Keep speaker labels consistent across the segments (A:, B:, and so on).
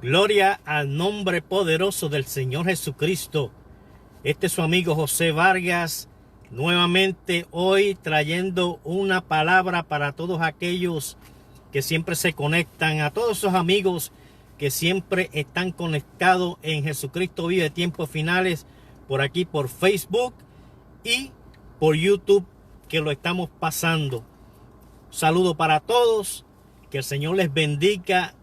A: Gloria al nombre poderoso del Señor Jesucristo. Este es su amigo José Vargas, nuevamente hoy trayendo una palabra para todos aquellos que siempre se conectan, a todos esos amigos que siempre están conectados en Jesucristo Vive Tiempos Finales, por aquí por Facebook y por YouTube, que lo estamos pasando. Saludo para todos, que el Señor les bendiga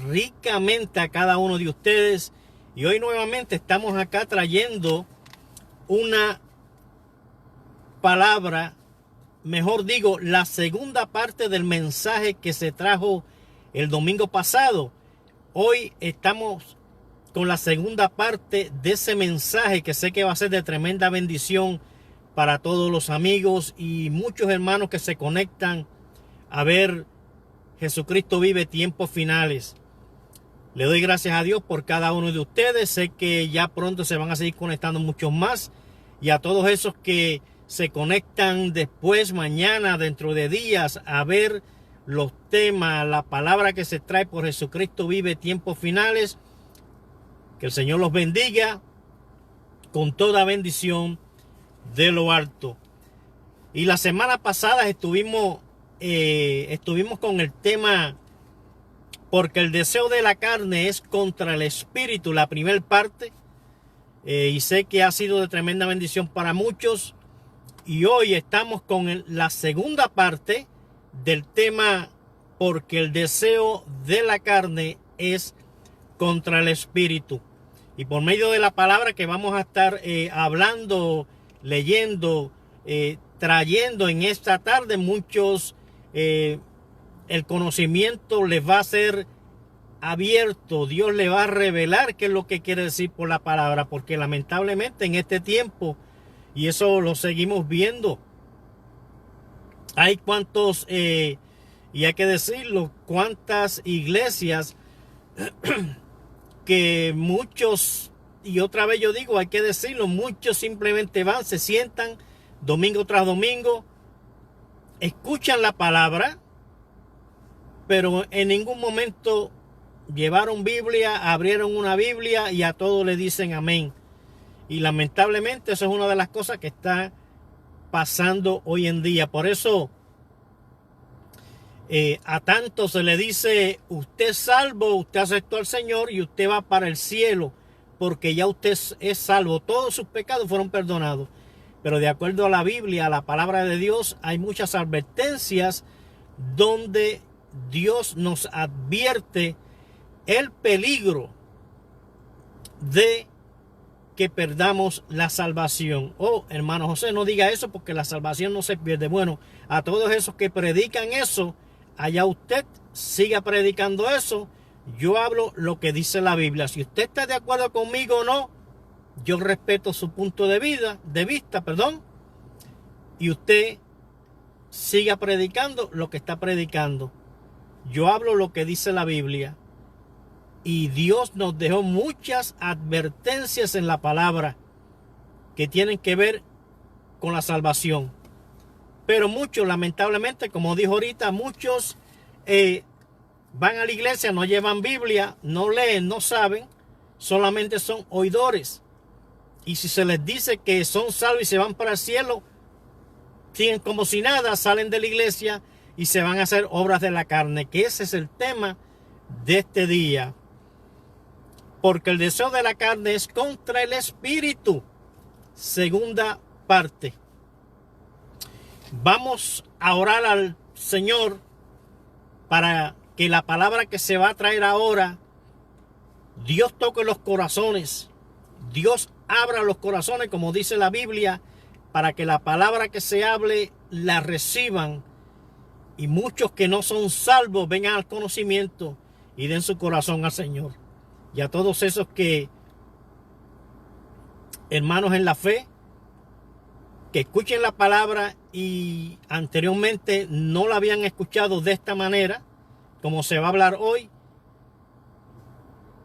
A: ricamente a cada uno de ustedes. Y hoy nuevamente estamos acá trayendo una palabra, mejor digo, la segunda parte del mensaje que se trajo el domingo pasado. Hoy estamos con la segunda parte de ese mensaje que sé que va a ser de tremenda bendición para todos los amigos y muchos hermanos que se conectan a ver Jesucristo Vive Tiempos Finales. Le doy gracias a Dios por cada uno de ustedes. Sé que ya pronto se van a seguir conectando muchos más. Y a todos esos que se conectan después, mañana, dentro de días, a ver los temas, la palabra que se trae por Jesucristo Vive Tiempos Finales. Que el Señor los bendiga con toda bendición de lo alto. Y la semana pasada estuvimos con el tema porque el deseo de la carne es contra el espíritu, la primera parte, y sé que ha sido de tremenda bendición para muchos. Y hoy estamos con la segunda parte del tema porque el deseo de la carne es contra el espíritu, y por medio de la palabra que vamos a estar hablando, leyendo, trayendo en esta tarde, muchos el conocimiento les va a ser abierto. Dios le va a revelar qué es lo que quiere decir por la palabra, porque lamentablemente en este tiempo, y eso lo seguimos viendo, hay cuantos, y hay que decirlo, cuantas iglesias que muchos, y otra vez yo digo, hay que decirlo, muchos simplemente van, se sientan domingo tras domingo, escuchan la palabra, pero en ningún momento llevaron Biblia, abrieron una Biblia y a todos le dicen amén. Y lamentablemente eso es una de las cosas que está pasando hoy en día. Por eso a tantos se le dice: usted es salvo, usted aceptó al Señor y usted va para el cielo, porque ya usted es salvo, todos sus pecados fueron perdonados. Pero de acuerdo a la Biblia, a la palabra de Dios, hay muchas advertencias donde Dios nos advierte el peligro de que perdamos la salvación. Oh, hermano José, no diga eso porque la salvación no se pierde. Bueno, a todos esos que predican eso, allá usted siga predicando eso. Yo hablo lo que dice la Biblia. Si usted está de acuerdo conmigo o no, yo respeto su punto de vista, y usted siga predicando lo que está predicando. Yo hablo lo que dice la Biblia. Y Dios nos dejó muchas advertencias en la palabra que tienen que ver con la salvación. Pero muchos, lamentablemente, como dijo ahorita, muchos van a la iglesia, no llevan Biblia, no leen, no saben, solamente son oidores. Y si se les dice que son salvos y se van para el cielo, siguen como si nada, salen de la iglesia y se van a hacer obras de la carne, que ese es el tema de este día. Porque el deseo de la carne es contra el espíritu. Segunda parte. Vamos a orar al Señor para que la palabra que se va a traer ahora, Dios toque los corazones. Dios abra los corazones, como dice la Biblia, para que la palabra que se hable la reciban. Y muchos que no son salvos vengan al conocimiento y den su corazón al Señor. Y a todos esos que, hermanos en la fe, que escuchen la palabra y anteriormente no la habían escuchado de esta manera, como se va a hablar hoy,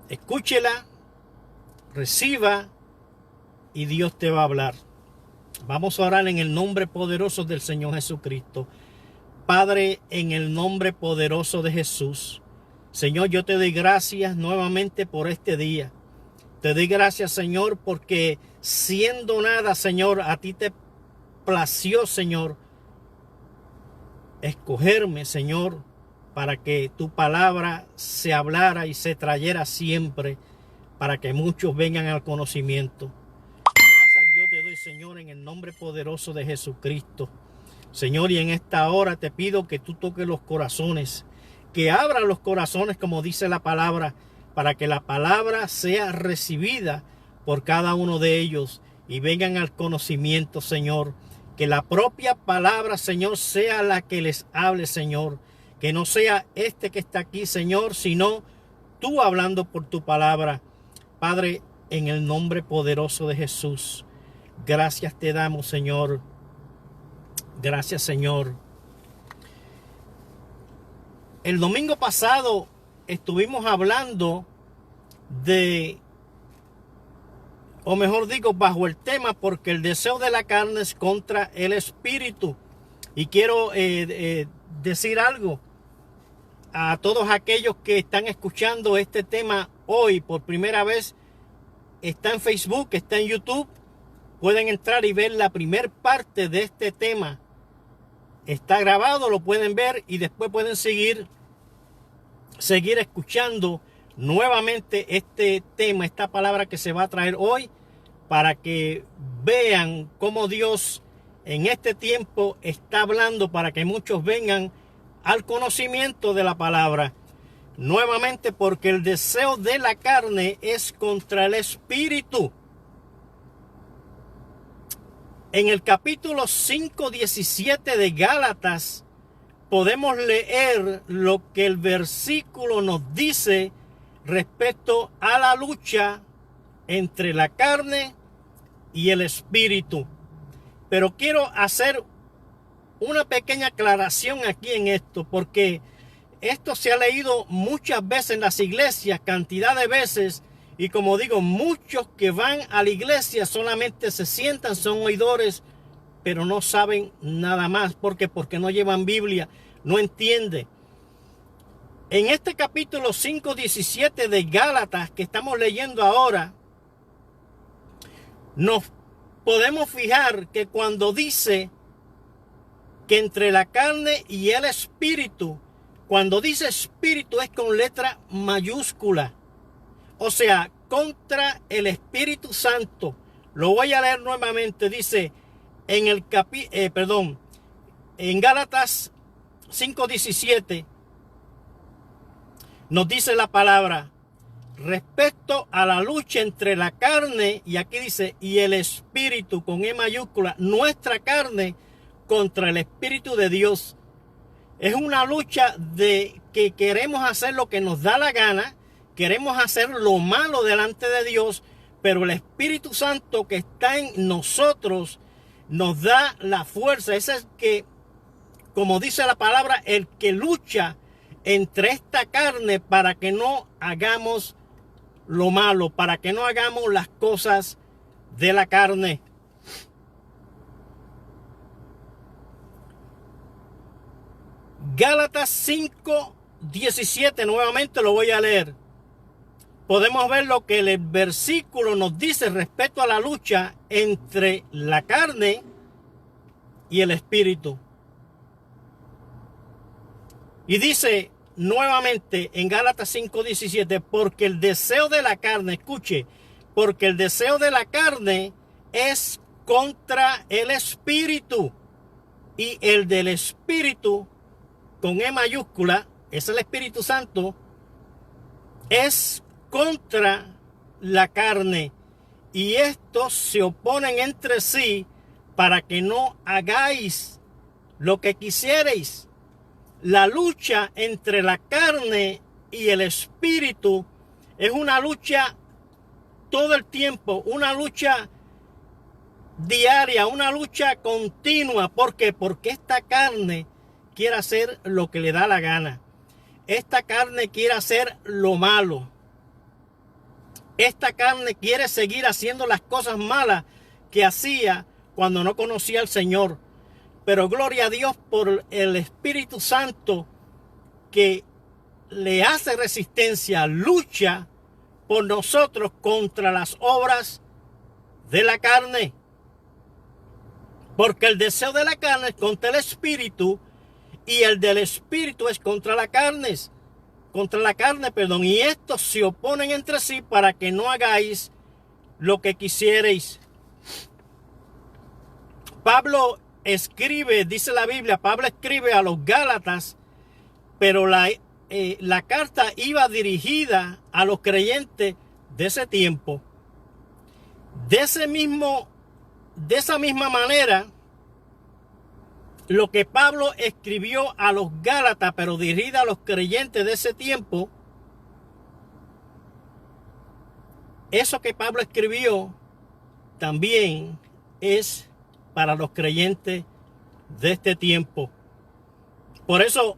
A: escúchela, reciba y Dios te va a hablar. Vamos a orar en el nombre poderoso del Señor Jesucristo. Padre, en el nombre poderoso de Jesús, Señor, yo te doy gracias nuevamente por este día. Te doy gracias, Señor, porque siendo nada, Señor, a ti te plació, Señor, escogerme, Señor, para que tu palabra se hablara y se trayera siempre, para que muchos vengan al conocimiento. Gracias yo te doy, Señor, en el nombre poderoso de Jesucristo. Señor, y en esta hora te pido que tú toques los corazones, que abras los corazones, como dice la palabra, para que la palabra sea recibida por cada uno de ellos y vengan al conocimiento, Señor. Que la propia palabra, Señor, sea la que les hable, Señor. Que no sea este que está aquí, Señor, sino tú hablando por tu palabra. Padre, en el nombre poderoso de Jesús, gracias te damos, Señor. Gracias, Señor. El domingo pasado estuvimos hablando o mejor digo, bajo el tema, porque el deseo de la carne es contra el espíritu. Y quiero decir algo a todos aquellos que están escuchando este tema hoy por primera vez. Está en Facebook, está en YouTube. Pueden entrar y ver la primer parte de este tema. Está grabado, lo pueden ver y después pueden seguir escuchando nuevamente este tema, esta palabra que se va a traer hoy, para que vean cómo Dios en este tiempo está hablando para que muchos vengan al conocimiento de la palabra. Nuevamente, porque el deseo de la carne es contra el espíritu. En el capítulo 5:17 de Gálatas podemos leer lo que el versículo nos dice respecto a la lucha entre la carne y el espíritu. Pero quiero hacer una pequeña aclaración aquí en esto, porque esto se ha leído muchas veces en las iglesias, cantidad de veces, y como digo, muchos que van a la iglesia solamente se sientan, son oidores, pero no saben nada más. Porque no llevan Biblia, no entienden. En este capítulo 5:17 de Gálatas que estamos leyendo ahora, nos podemos fijar que cuando dice que entre la carne y el espíritu, cuando dice espíritu es con letra mayúscula. O sea, contra el Espíritu Santo. Lo voy a leer nuevamente. Dice en Gálatas 5:17 nos dice la palabra respecto a la lucha entre la carne, y aquí dice, y el espíritu con E mayúscula, nuestra carne contra el Espíritu de Dios. Es una lucha de que queremos hacer lo que nos da la gana. Queremos hacer lo malo delante de Dios, pero el Espíritu Santo que está en nosotros nos da la fuerza. Ese es que, como dice la palabra, el que lucha entre esta carne para que no hagamos lo malo, para que no hagamos las cosas de la carne. Gálatas 5:17, nuevamente lo voy a leer. Podemos ver lo que el versículo nos dice respecto a la lucha entre la carne y el espíritu. Y dice nuevamente en Gálatas 5:17, porque el deseo de la carne, escuche, porque el deseo de la carne es contra el espíritu, y el del espíritu con E mayúscula, es el Espíritu Santo, es contra la carne, y estos se oponen entre sí para que no hagáis lo que quisierais. La lucha entre la carne y el espíritu es una lucha todo el tiempo, una lucha diaria, una lucha continua. ¿Por qué? Porque esta carne quiere hacer lo que le da la gana. Esta carne quiere hacer lo malo. Esta carne quiere seguir haciendo las cosas malas que hacía cuando no conocía al Señor. Pero gloria a Dios por el Espíritu Santo que le hace resistencia, lucha por nosotros contra las obras de la carne. Porque el deseo de la carne es contra el espíritu y el del espíritu es contra la carne. Y estos se oponen entre sí para que no hagáis lo que quisierais. Pablo escribe, dice la Biblia, Pablo escribe a los Gálatas, pero la carta iba dirigida a los creyentes de ese tiempo. De esa misma manera, lo que Pablo escribió a los Gálatas, pero dirigida a los creyentes de ese tiempo, eso que Pablo escribió también es para los creyentes de este tiempo. Por eso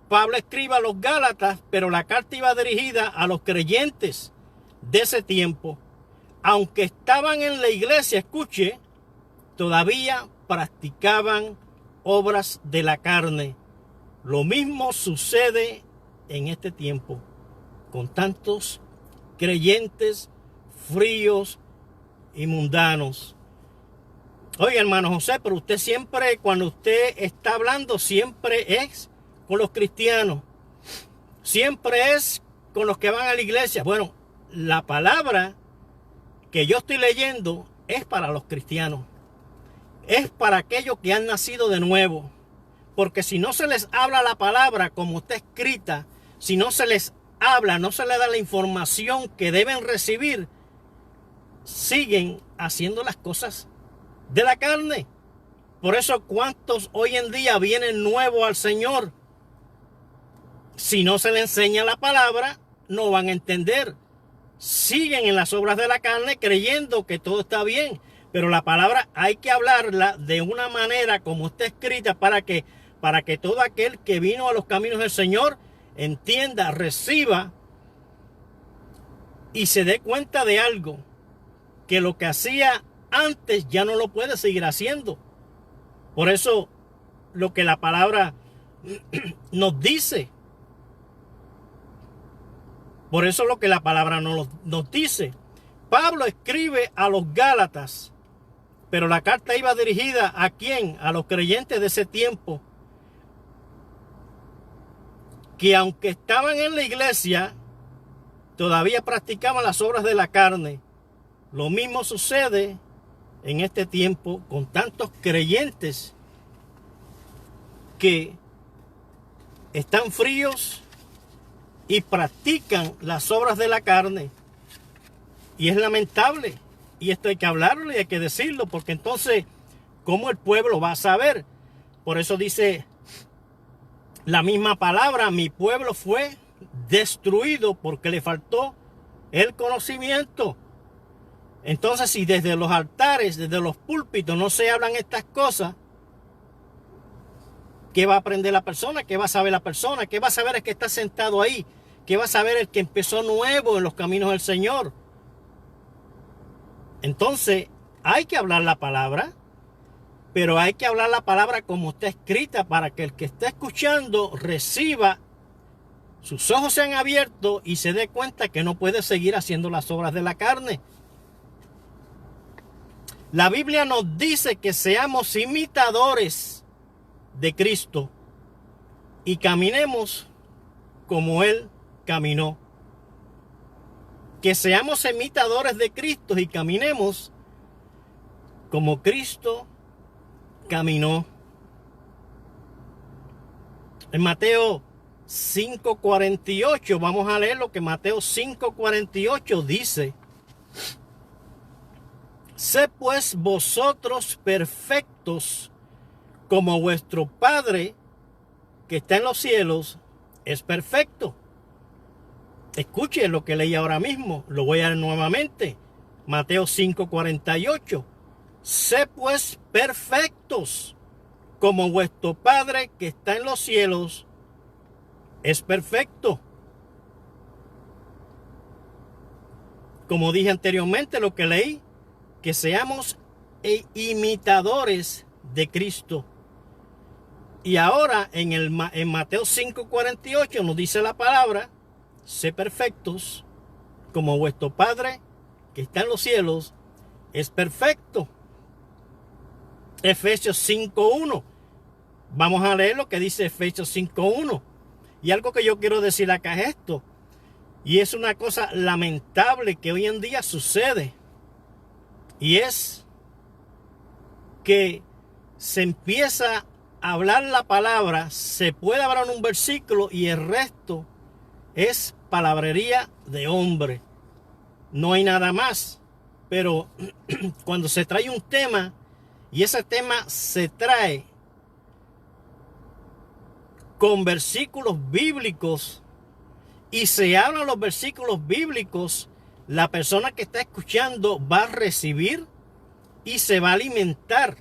A: Pablo escribe a los Gálatas, pero la carta iba dirigida a los creyentes de ese tiempo. Aunque estaban en la iglesia, escuche, todavía practicaban obras de la carne. Lo mismo sucede en este tiempo con tantos creyentes fríos y mundanos. Oye, hermano José, pero usted siempre, cuando usted está hablando, siempre es con los cristianos, siempre es con los que van a la iglesia. Bueno, la palabra que yo estoy leyendo es para los cristianos, es para aquellos que han nacido de nuevo. Porque si no se les habla la palabra como está escrita, si no se les habla, no se les da la información que deben recibir, siguen haciendo las cosas de la carne. Por eso, ¿cuántos hoy en día vienen nuevos al Señor? Si no se les enseña la palabra, no van a entender. Siguen en las obras de la carne creyendo que todo está bien. Pero la palabra hay que hablarla de una manera como está escrita para que todo aquel que vino a los caminos del Señor entienda, reciba y se dé cuenta de algo, que lo que hacía antes ya no lo puede seguir haciendo. Por eso lo que la palabra nos dice, por eso lo que la palabra nos dice. Pablo escribe a los Gálatas, pero la carta iba dirigida ¿a quién? A los creyentes de ese tiempo, que aunque estaban en la iglesia, todavía practicaban las obras de la carne. Lo mismo sucede en este tiempo con tantos creyentes que están fríos y practican las obras de la carne. Y es lamentable. Y esto hay que hablarlo y hay que decirlo, porque entonces, ¿cómo el pueblo va a saber? Por eso dice la misma palabra, mi pueblo fue destruido porque le faltó el conocimiento. Entonces, si desde los altares, desde los púlpitos no se hablan estas cosas, ¿qué va a aprender la persona? ¿Qué va a saber la persona? ¿Qué va a saber el que está sentado ahí? ¿Qué va a saber el que empezó nuevo en los caminos del Señor? Entonces, hay que hablar la palabra, pero hay que hablar la palabra como está escrita para que el que está escuchando reciba, sus ojos sean abiertos y se dé cuenta que no puede seguir haciendo las obras de la carne. La Biblia nos dice que seamos imitadores de Cristo y caminemos como Él caminó. Que seamos imitadores de Cristo y caminemos como Cristo caminó. En Mateo 5:48, vamos a leer lo que Mateo 5:48 dice. Sed pues vosotros perfectos, como vuestro Padre que está en los cielos es perfecto. Escuche lo que leí ahora mismo, lo voy a leer nuevamente. Mateo 5:48. Sed pues perfectos, como vuestro Padre que está en los cielos es perfecto. Como dije anteriormente, lo que leí, que seamos imitadores de Cristo. Y ahora en Mateo 5:48 nos dice la palabra, sé perfectos como vuestro Padre que está en los cielos es perfecto. Efesios 5:1. Vamos a leer lo que dice Efesios 5:1. Y algo que yo quiero decir acá es esto. Y es una cosa lamentable que hoy en día sucede. Y es que se empieza a hablar la palabra, se puede hablar un versículo y el resto es palabrería de hombre. No hay nada más. Pero cuando se trae un tema y ese tema se trae con versículos bíblicos y se hablan los versículos bíblicos, la persona que está escuchando va a recibir y se va a alimentar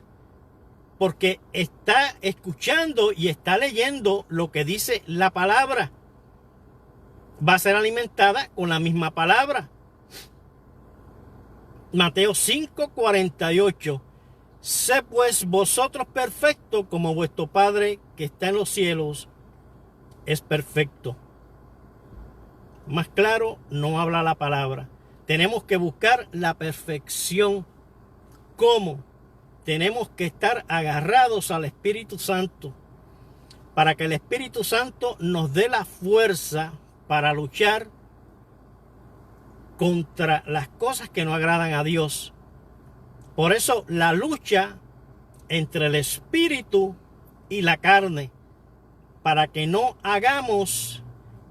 A: porque está escuchando y está leyendo lo que dice la palabra. Va a ser alimentada con la misma palabra. Mateo 5:48. Sé pues vosotros perfectos como vuestro Padre que está en los cielos es perfecto. Más claro no habla la palabra. Tenemos que buscar la perfección. ¿Cómo? Tenemos que estar agarrados al Espíritu Santo para que el Espíritu Santo nos dé la fuerza para luchar contra las cosas que no agradan a Dios. Por eso la lucha entre el espíritu y la carne, para que no hagamos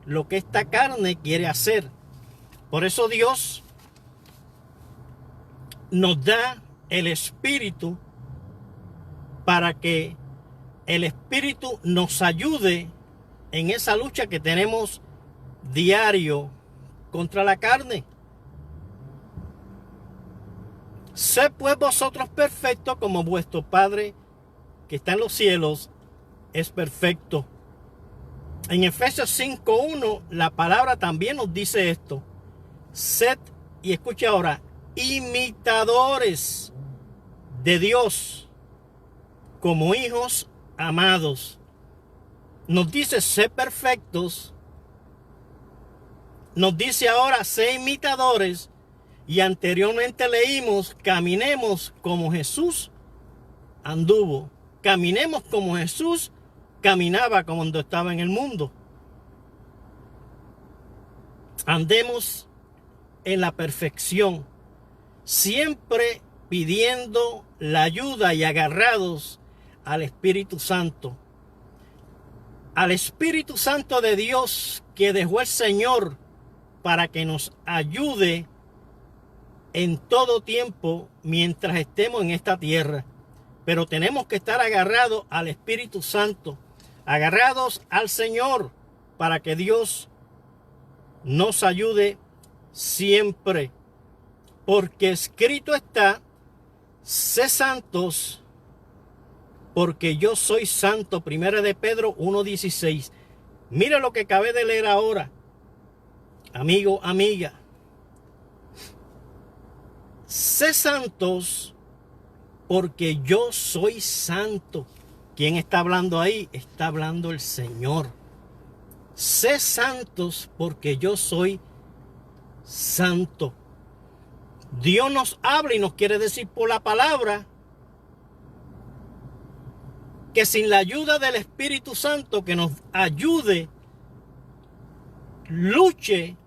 A: lo que esta carne quiere hacer. Por eso Dios nos da el espíritu para que el espíritu nos ayude en esa lucha que tenemos diario contra la carne. Sed pues vosotros perfectos como vuestro Padre que está en los cielos es perfecto. En Efesios 5:1 la palabra también nos dice esto. Sed, y escucha ahora, imitadores de Dios como hijos amados. Nos dice sed perfectos. Nos dice ahora sed imitadores. Y anteriormente leímos, caminemos como Jesús anduvo. Caminemos como Jesús caminaba cuando estaba en el mundo. Andemos en la perfección, siempre pidiendo la ayuda y agarrados al Espíritu Santo. Al Espíritu Santo de Dios que dejó el Señor para que nos ayude en todo tiempo mientras estemos en esta tierra. Pero tenemos que estar agarrados al Espíritu Santo, agarrados al Señor, para que Dios nos ayude siempre. Porque escrito está, sé santos, porque yo soy santo. Primera de Pedro 1:16. Mira lo que acabé de leer ahora. Amigo, amiga. Sé santos porque yo soy santo. ¿Quién está hablando ahí? Está hablando el Señor. Sé santos porque yo soy santo. Dios nos habla y nos quiere decir por la palabra que sin la ayuda del Espíritu Santo que nos ayude, luche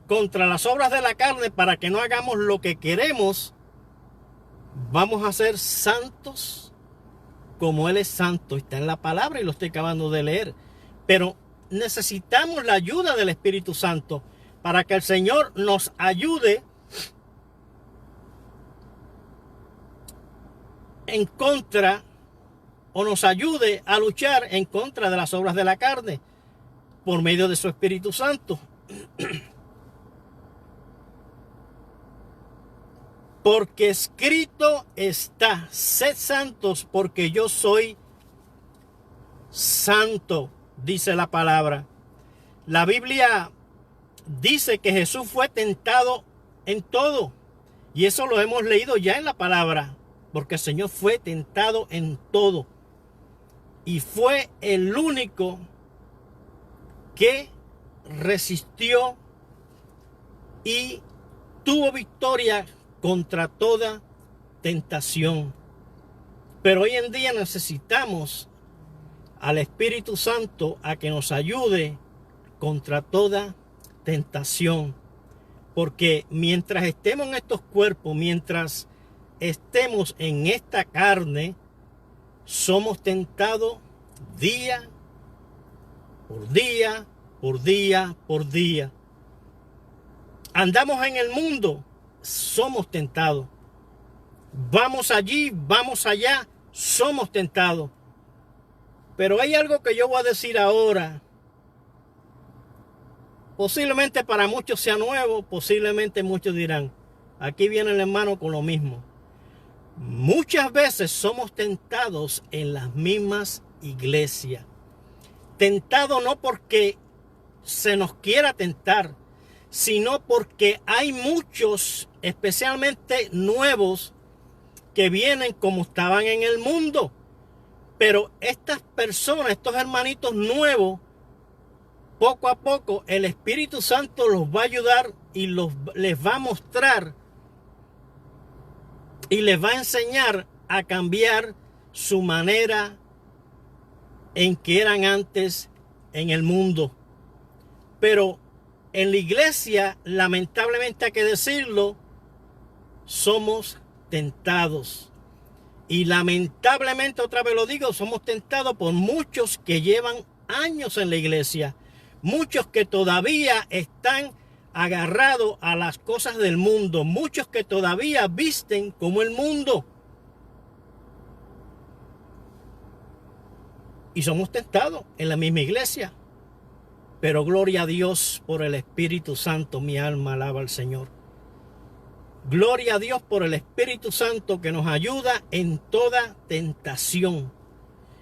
A: contra las obras de la carne para que no hagamos lo que queremos, vamos a ser santos como Él es santo. Está en la palabra y lo estoy acabando de leer. Pero necesitamos la ayuda del Espíritu Santo para que el Señor nos ayude en contra, o nos ayude a luchar en contra de las obras de la carne por medio de su Espíritu Santo. Porque escrito está, sed santos porque yo soy santo, dice la palabra. La Biblia dice que Jesús fue tentado en todo. Y eso lo hemos leído ya en la palabra. Porque el Señor fue tentado en todo. y fue el único que resistió y tuvo victoria contra toda tentación. Pero hoy en día necesitamos al Espíritu Santo a que nos ayude contra toda tentación. Porque mientras estemos en estos cuerpos, mientras estemos en esta carne, somos tentados día por día, por día, por día. Andamos en el mundo, somos tentados. Vamos allí, vamos allá, somos tentados. Pero hay algo que yo voy a decir ahora. Posiblemente para muchos sea nuevo, posiblemente muchos dirán, aquí viene el hermano con lo mismo. Muchas veces somos tentados en las mismas iglesias. Tentados no porque se nos quiera tentar, sino porque hay muchos, especialmente nuevos, que vienen como estaban en el mundo. Pero estas personas, estos hermanitos nuevos, poco a poco el Espíritu Santo los va a ayudar y les va a mostrar y les va a enseñar a cambiar su manera en que eran antes en el mundo. Pero en la iglesia, lamentablemente hay que decirlo, somos tentados. Y lamentablemente, otra vez lo digo, somos tentados por muchos que llevan años en la iglesia. Muchos que todavía están agarrados a las cosas del mundo. Muchos que todavía visten como el mundo. Y somos tentados en la misma iglesia. Pero gloria a Dios por el Espíritu Santo. Mi alma alaba al Señor. Gloria a Dios por el Espíritu Santo que nos ayuda en toda tentación.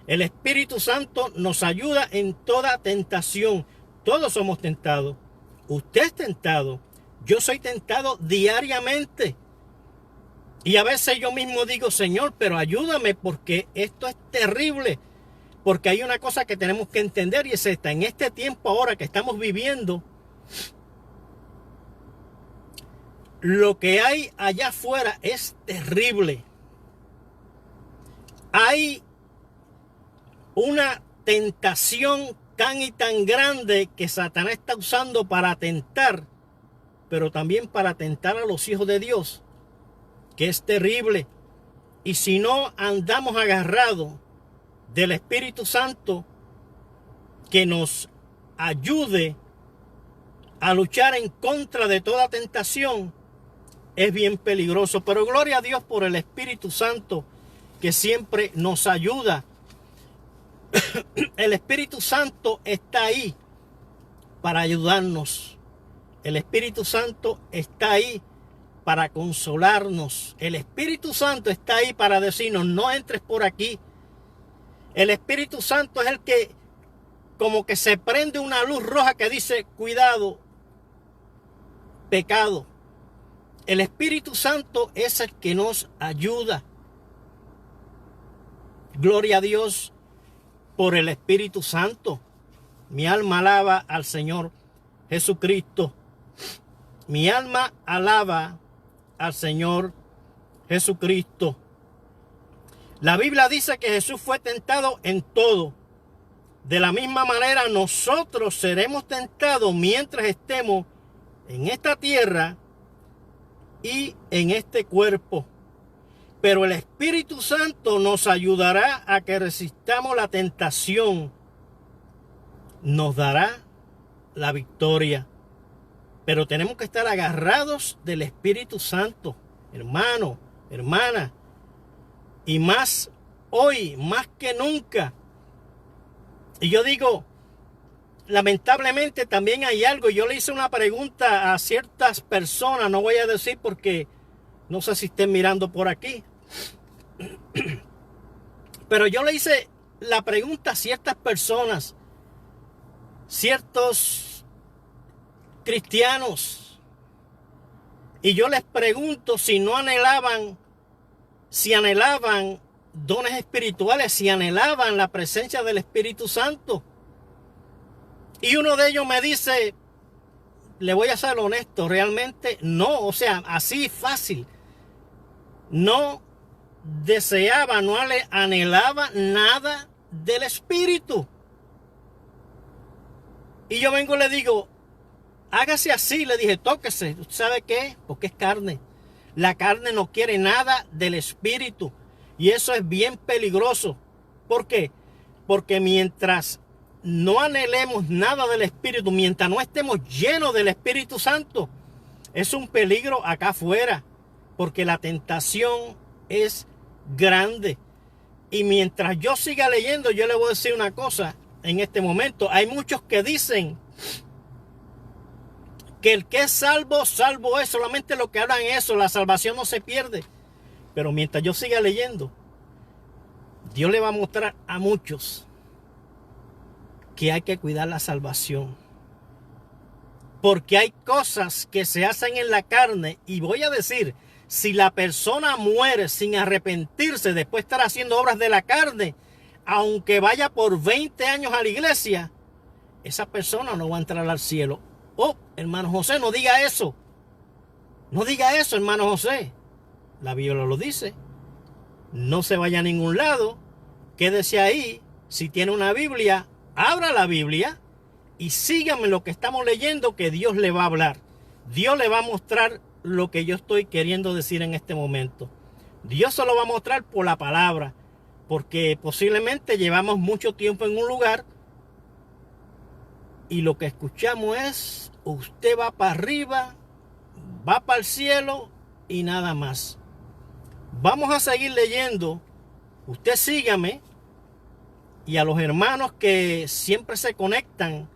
A: El Espíritu Santo nos ayuda en toda tentación. Todos somos tentados. Usted es tentado. Yo soy tentado diariamente. Y a veces yo mismo digo, Señor, pero ayúdame porque esto es terrible. Porque hay una cosa que tenemos que entender y es esta. En este tiempo ahora que estamos viviendo, lo que hay allá afuera es terrible. Hay una tentación tan y tan grande que Satanás está usando para tentar, pero también para tentar a los hijos de Dios, que es terrible. Y si no andamos agarrados del Espíritu Santo que nos ayude a luchar en contra de toda tentación, es bien peligroso. Pero gloria a Dios por el Espíritu Santo que siempre nos ayuda. El Espíritu Santo está ahí para ayudarnos. El Espíritu Santo está ahí para consolarnos. El Espíritu Santo está ahí para decirnos, no entres por aquí. El Espíritu Santo es el que como que se prende una luz roja que dice, cuidado, pecado. El Espíritu Santo es el que nos ayuda. Gloria a Dios por el Espíritu Santo. Mi alma alaba al Señor Jesucristo. Mi alma alaba al Señor Jesucristo. La Biblia dice que Jesús fue tentado en todo. De la misma manera nosotros seremos tentados mientras estemos en esta tierra y en este cuerpo. Pero el Espíritu Santo nos ayudará a que resistamos la tentación. Nos dará la victoria. Pero tenemos que estar agarrados del Espíritu Santo, hermano, hermana. Y más hoy, más que nunca. Y yo digo, lamentablemente también hay algo. Yo le hice una pregunta a ciertas personas, no voy a decir porque no sé si estén mirando por aquí. Pero yo le hice la pregunta a ciertas personas, ciertos cristianos. Y yo les pregunto si anhelaban dones espirituales y anhelaban la presencia del Espíritu Santo. Y uno de ellos me dice, le voy a ser honesto, realmente no, o sea, así fácil. No deseaba, no anhelaba nada del Espíritu. Y yo vengo y le digo, hágase así, le dije, tóquese. ¿Sabe qué? Porque es carne. La carne no quiere nada del Espíritu. Y eso es bien peligroso. ¿Por qué? Porque mientras no anhelemos nada del Espíritu, mientras no estemos llenos del Espíritu Santo, es un peligro acá afuera. Porque la tentación es grande. Y mientras yo siga leyendo, yo le voy a decir una cosa en este momento. Hay muchos que dicen que el que es salvo, salvo es. Solamente lo que hablan eso, la salvación no se pierde. Pero mientras yo siga leyendo, Dios le va a mostrar a muchos que hay que cuidar la salvación. Porque hay cosas que se hacen en la carne. Y voy a decir, si la persona muere sin arrepentirse después de estar haciendo obras de la carne, aunque vaya por 20 años a la iglesia, esa persona no va a entrar al cielo. Oh, hermano José, no diga eso. No diga eso, hermano José. La Biblia lo dice. No se vaya a ningún lado. Quédese ahí. Si tiene una Biblia, abra la Biblia y sígame lo que estamos leyendo, que Dios le va a hablar. Dios le va a mostrar lo que yo estoy queriendo decir en este momento. Dios se lo va a mostrar por la palabra, porque posiblemente llevamos mucho tiempo en un lugar y lo que escuchamos es, usted va para arriba, va para el cielo y nada más. Vamos a seguir leyendo. Usted sígame. Y a los hermanos que siempre se conectan,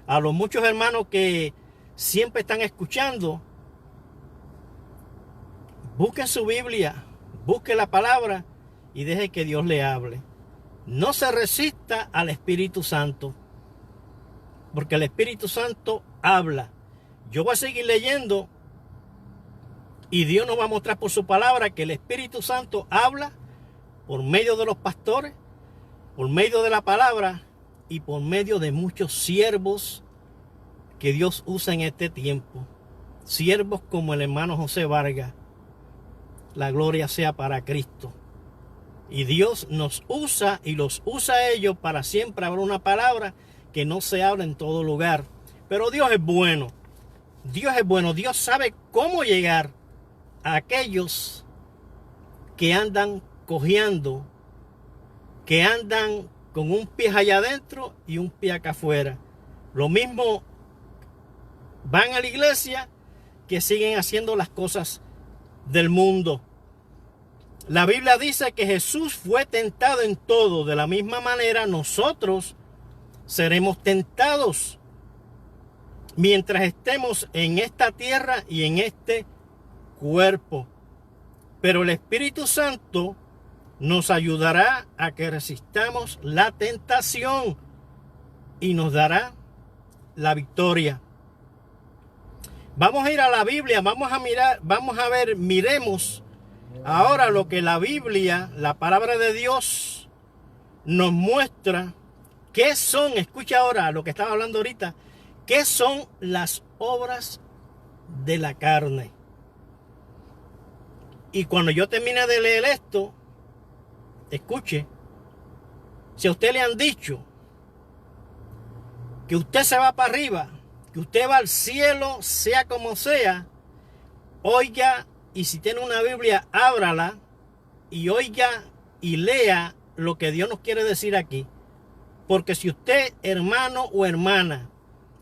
A: a los muchos hermanos que siempre están escuchando, busquen su Biblia, busque la palabra y deje que Dios le hable. No se resista al Espíritu Santo, porque el Espíritu Santo habla. Yo voy a seguir leyendo y Dios nos va a mostrar por su palabra que el Espíritu Santo habla por medio de los pastores, por medio de la palabra y por medio de muchos siervos que Dios usa en este tiempo. Siervos como el hermano José Vargas. La gloria sea para Cristo. Y Dios nos usa y los usa a ellos para siempre hablar una palabra que no se habla en todo lugar. Pero Dios es bueno. Dios es bueno. Dios sabe cómo llegar a aquellos que andan cojeando, que andan con un pie allá adentro y un pie acá afuera. Lo mismo van a la iglesia que siguen haciendo las cosas del mundo. La Biblia dice que Jesús fue tentado en todo. De la misma manera nosotros seremos tentados mientras estemos en esta tierra y en este cuerpo. Pero el Espíritu Santo nos ayudará a que resistamos la tentación y nos dará la victoria. Vamos a ir a la Biblia, vamos a mirar, vamos a ver, miremos ahora lo que la Biblia, la palabra de Dios, nos muestra. ¿Qué son? Escucha ahora lo que estaba hablando ahorita. ¿Qué son las obras de la carne? Y cuando yo termine de leer esto, escuche, si a usted le han dicho que usted se va para arriba, que usted va al cielo, sea como sea, oiga, y si tiene una Biblia, ábrala y oiga y lea lo que Dios nos quiere decir aquí. Porque si usted, hermano o hermana,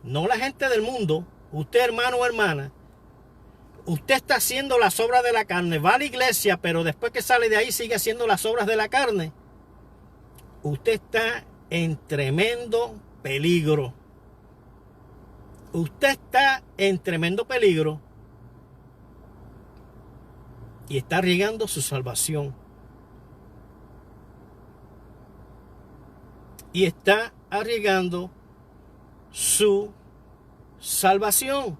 A: no la gente del mundo, usted, hermano o hermana, usted está haciendo las obras de la carne, va a la iglesia, pero después que sale de ahí sigue haciendo las obras de la carne, usted está en tremendo peligro. Usted está en tremendo peligro y está arriesgando su salvación. Y está arriesgando su salvación.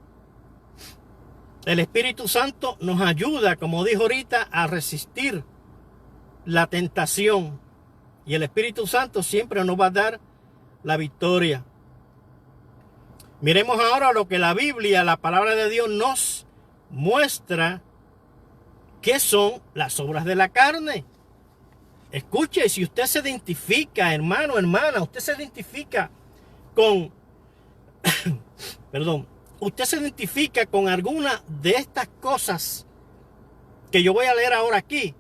A: El Espíritu Santo nos ayuda, como dijo ahorita, a resistir la tentación. Y el Espíritu Santo siempre nos va a dar la victoria. Miremos ahora lo que la Biblia, la palabra de Dios, nos muestra que son las obras de la carne. Escuche, si usted se identifica, hermano, hermana, usted se identifica con, perdón, usted se identifica con alguna de estas cosas que yo voy a leer ahora aquí,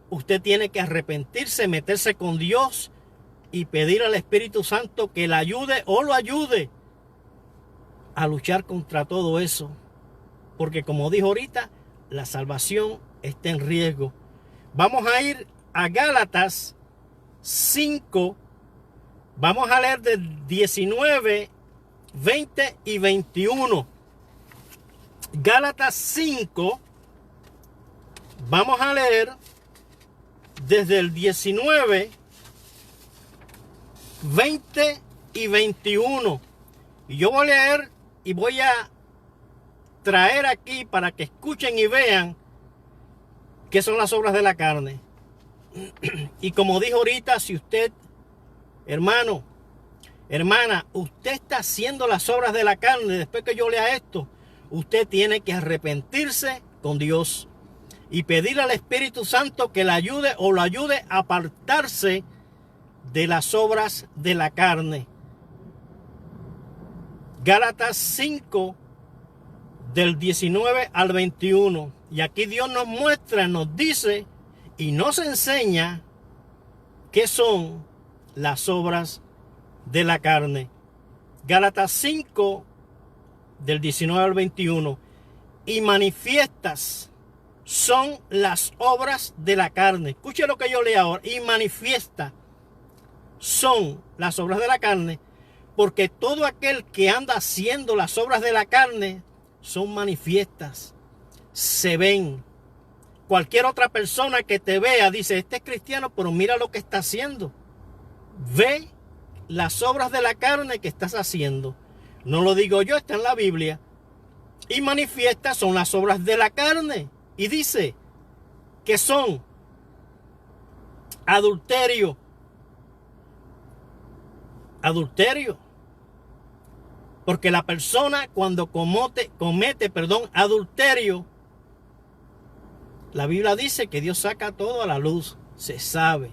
A: usted tiene que arrepentirse, meterse con Dios y pedir al Espíritu Santo que le ayude o lo ayude a luchar contra todo eso. Porque como dijo ahorita, la salvación está en riesgo. Vamos a ir a Gálatas 5. Vamos a leer del 19, 20 y 21. Gálatas 5. Vamos a leer desde el 19, 20 y 21. Y yo voy a leer y voy a traer aquí para que escuchen y vean qué son las obras de la carne. Y como dijo ahorita, si usted, hermano, hermana, usted está haciendo las obras de la carne, después que yo lea esto, usted tiene que arrepentirse con Dios y pedir al Espíritu Santo que le ayude o lo ayude a apartarse de las obras de la carne. Gálatas 5, del 19 al 21. Y aquí Dios nos muestra, nos dice y nos enseña qué son las obras de la carne. Gálatas 5, del 19 al 21. Y manifiestas son las obras de la carne. Escuche lo que yo leo ahora. Y manifiestas son las obras de la carne, porque todo aquel que anda haciendo las obras de la carne son manifiestas, se ven. Cualquier otra persona que te vea dice, este es cristiano, pero mira lo que está haciendo. Ve las obras de la carne que estás haciendo. No lo digo yo, está en la Biblia. Y manifiestas son las obras de la carne. Y dice que son adulterio. Adulterio. Porque la persona cuando comete adulterio, la Biblia dice que Dios saca todo a la luz, se sabe.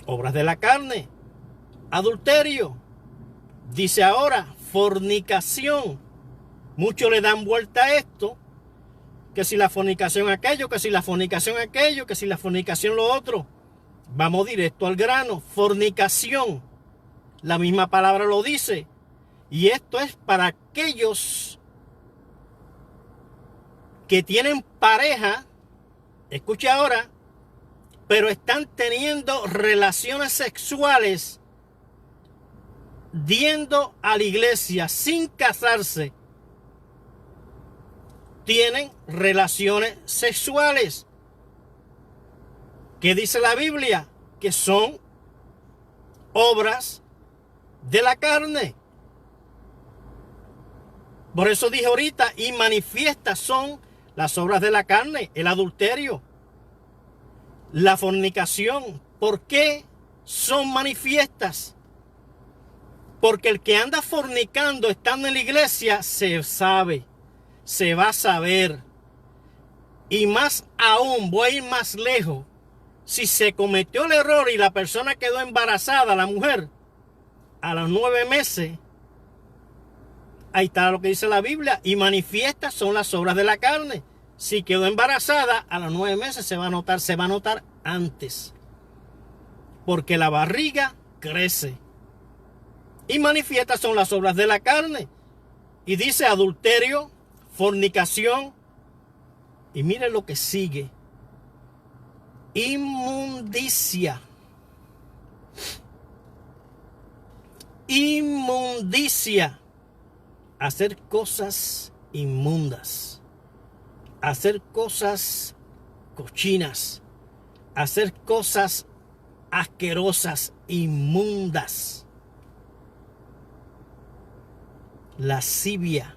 A: Obras de la carne, adulterio. Dice ahora, fornicación. Muchos le dan vuelta a esto, que si la fornicación aquello, que si la fornicación aquello, que si la fornicación lo otro. Vamos directo al grano, fornicación. La misma palabra lo dice. Y esto es para aquellos que tienen pareja, escuche ahora, pero están teniendo relaciones sexuales yendo a la iglesia sin casarse. Tienen relaciones sexuales. ¿Qué dice la Biblia? Que son obras de la carne. Por eso dije ahorita, y manifiestas son las obras de la carne, el adulterio, la fornicación. ¿Por qué son manifiestas? Porque el que anda fornicando estando en la iglesia se sabe, se va a saber. Y más aún, voy a ir más lejos. Si se cometió el error y la persona quedó embarazada, la mujer, a los 9 meses, ahí está lo que dice la Biblia. Y manifiestas son las obras de la carne. Si quedó embarazada, a los 9 meses se va a notar antes. Porque la barriga crece. Y manifiestas son las obras de la carne. Y dice adulterio, fornicación. Y mire lo que sigue. Inmundicia. Inmundicia. Hacer cosas inmundas. Hacer cosas cochinas. Hacer cosas asquerosas, inmundas. Lascivia.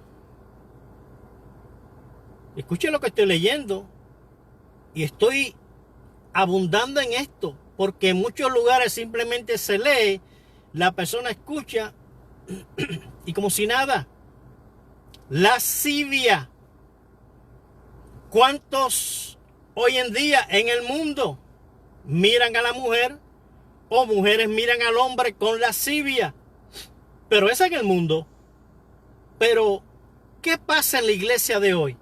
A: Escuchen lo que estoy leyendo. Y estoy abundando en esto, porque en muchos lugares simplemente se lee, la persona escucha y como si nada. Lascivia. ¿Cuántos hoy en día en el mundo miran a la mujer o mujeres miran al hombre con lascivia? Pero es en el mundo. Pero, ¿qué pasa en la iglesia de hoy?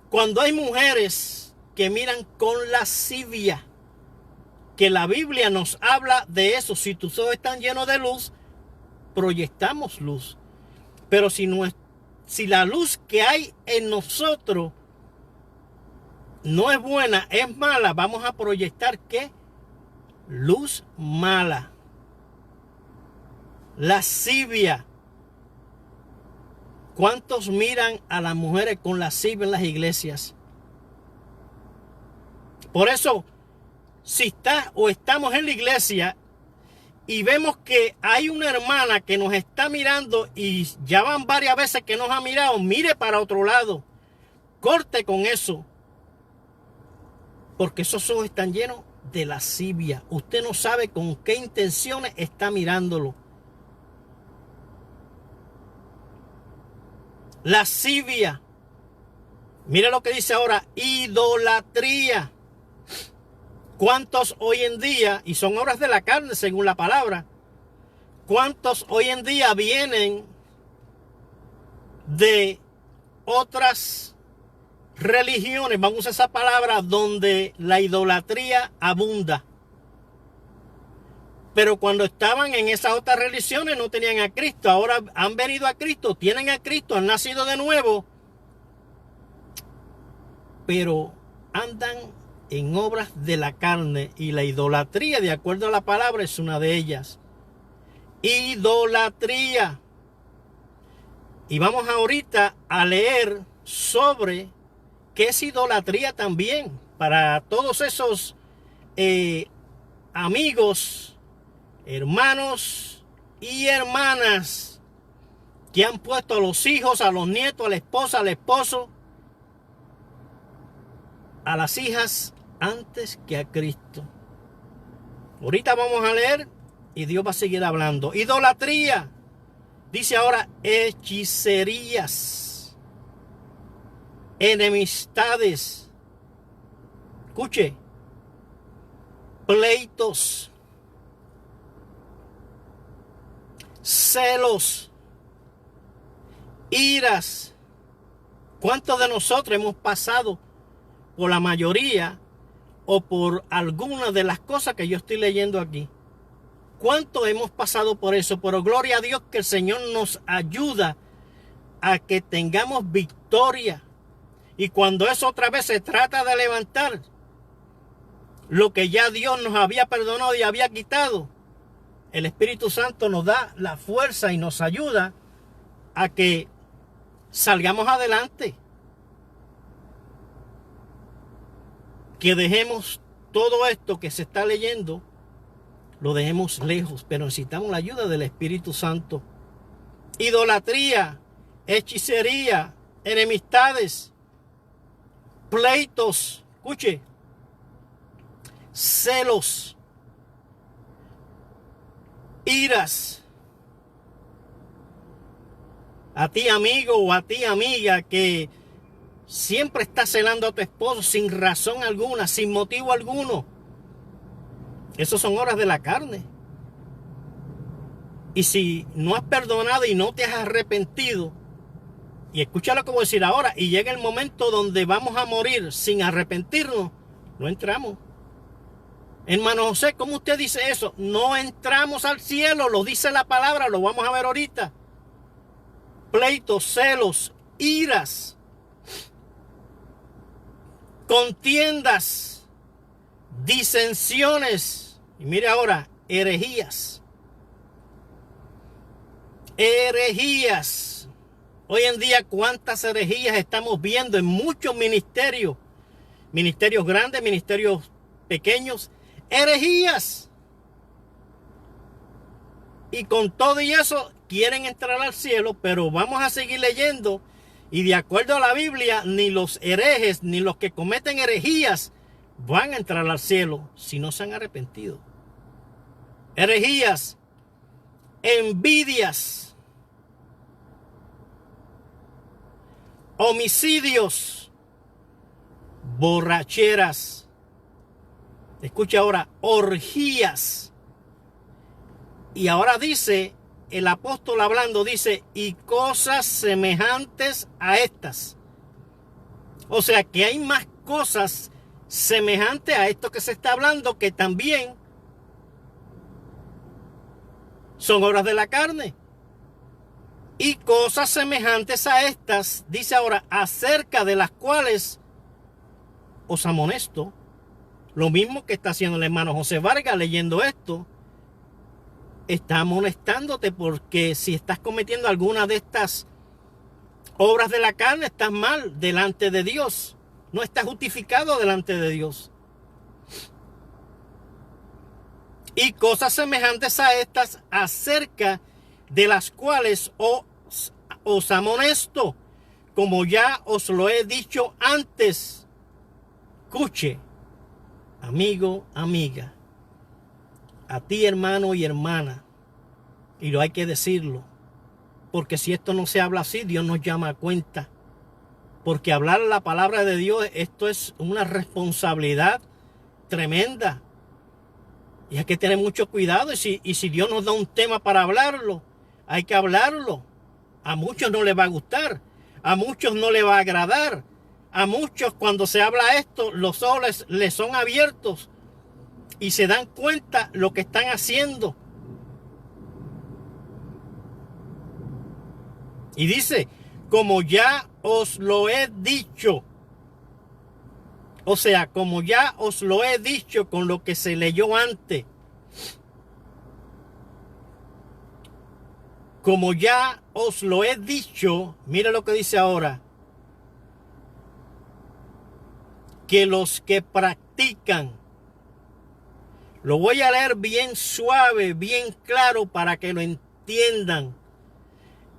A: Cuando hay mujeres que miran con lascivia, que la Biblia nos habla de eso. Si tus ojos están llenos de luz, proyectamos luz. Pero si la luz que hay en nosotros no es buena, es mala, vamos a proyectar ¿qué? Luz mala. Lascivia. ¿Cuántos miran a las mujeres con lascivia en las iglesias? Por eso, si estamos en la iglesia y vemos que hay una hermana que nos está mirando y ya van varias veces que nos ha mirado, mire para otro lado. Corte con eso. Porque esos ojos están llenos de lascivia. Usted no sabe con qué intenciones está mirándolo. Lascivia. Mire lo que dice ahora, idolatría. ¿Cuántos hoy en día, y son obras de la carne según la palabra, cuántos hoy en día vienen de otras religiones, vamos a usar esa palabra, donde la idolatría abunda? Pero cuando estaban en esas otras religiones no tenían a Cristo. Ahora han venido a Cristo, tienen a Cristo, han nacido de nuevo, pero andan en obras de la carne, y la idolatría, de acuerdo a la palabra, es una de ellas. Idolatría. Y vamos ahorita a leer sobre qué es idolatría también, para todos esos amigos, hermanos y hermanas que han puesto a los hijos, a los nietos, a la esposa, al esposo, a las hijas antes que a Cristo. Ahorita vamos a leer y Dios va a seguir hablando. Idolatría. Dice ahora hechicerías, enemistades. Escuche. Pleitos, celos, iras. ¿Cuántos de nosotros hemos pasado por la mayoría o por algunas de las cosas que yo estoy leyendo aquí? ¿Cuánto hemos pasado por eso? Pero gloria a Dios que el Señor nos ayuda a que tengamos victoria. Y cuando eso otra vez se trata de levantar lo que ya Dios nos había perdonado y había quitado, el Espíritu Santo nos da la fuerza y nos ayuda a que salgamos adelante. Que dejemos todo esto que se está leyendo, lo dejemos lejos, pero necesitamos la ayuda del Espíritu Santo. Idolatría, hechicería, enemistades, pleitos, escuche, celos, iras. A ti, amigo, o a ti, amiga, que siempre estás celando a tu esposo sin razón alguna, sin motivo alguno. Esas son obras de la carne. Y si no has perdonado y no te has arrepentido, y escucha lo que voy a decir ahora, y llega el momento donde vamos a morir sin arrepentirnos, no entramos. Hermano José, ¿cómo usted dice eso? No entramos al cielo, lo dice la palabra, lo vamos a ver ahorita. Pleitos, celos, iras, contiendas, disensiones. Y mire ahora, herejías. Herejías. Hoy en día, ¿cuántas herejías estamos viendo en muchos ministerios? Ministerios grandes, ministerios pequeños. Herejías. Y con todo y eso, quieren entrar al cielo, pero vamos a seguir leyendo. Y de acuerdo a la Biblia, ni los herejes, ni los que cometen herejías, van a entrar al cielo si no se han arrepentido. Herejías, envidias, homicidios, borracheras. Escucha ahora, orgías. Y ahora dice, el apóstol hablando, dice, y cosas semejantes a estas. O sea que hay más cosas semejantes a esto que se está hablando que también son obras de la carne. Y cosas semejantes a estas, dice ahora, acerca de las cuales os amonesto. Lo mismo que está haciendo el hermano José Vargas leyendo esto. Está amonestándote porque si estás cometiendo alguna de estas obras de la carne, estás mal delante de Dios. No estás justificado delante de Dios. Y cosas semejantes a estas acerca de las cuales os amonesto, como ya os lo he dicho antes. Escuche, amigo, amiga, a ti hermano y hermana, y lo hay que decirlo, porque si esto no se habla así, Dios nos llama a cuenta, porque hablar la palabra de Dios, esto es una responsabilidad tremenda, y hay que tener mucho cuidado, y si Dios nos da un tema para hablarlo, hay que hablarlo. A muchos no les va a gustar, a muchos no les va a agradar, a muchos cuando se habla esto, los ojos les son abiertos y se dan cuenta lo que están haciendo. Y dice, como ya os lo he dicho, o sea, como ya os lo he dicho con lo que se leyó antes, como ya os lo he dicho, mira lo que dice ahora, que los que practican, lo voy a leer bien suave, bien claro para que lo entiendan.